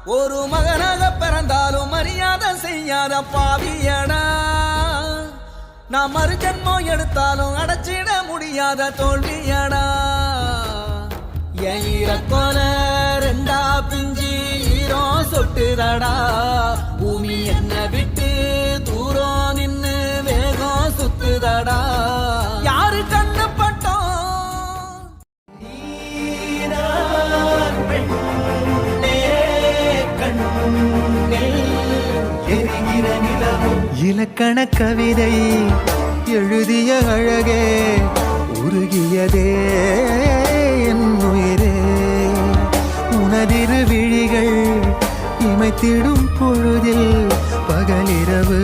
ஒரு மகனாக பிறந்தாலும் மரியாதை செய்யாத பாவியடா. நான் மறு ஜென்மம் எடுத்தாலும் அடைச்சிட முடியாத தோல்வியடா. என் ஈரக்கோல ரெண்டா பிஞ்சி ஈரோ சொட்டுதடா. பூமி என்ன விட்டு தூரம் நின்னு வேகம் சுத்துதடா. யாரு கண்ணப்பட்டோம் இலக்கண கவிதை எழுதிய அழகே உருகியதே என் உயிரே. உனதிரு விழிகள் இமைத்திடும் பொழுதில் பகலிரவு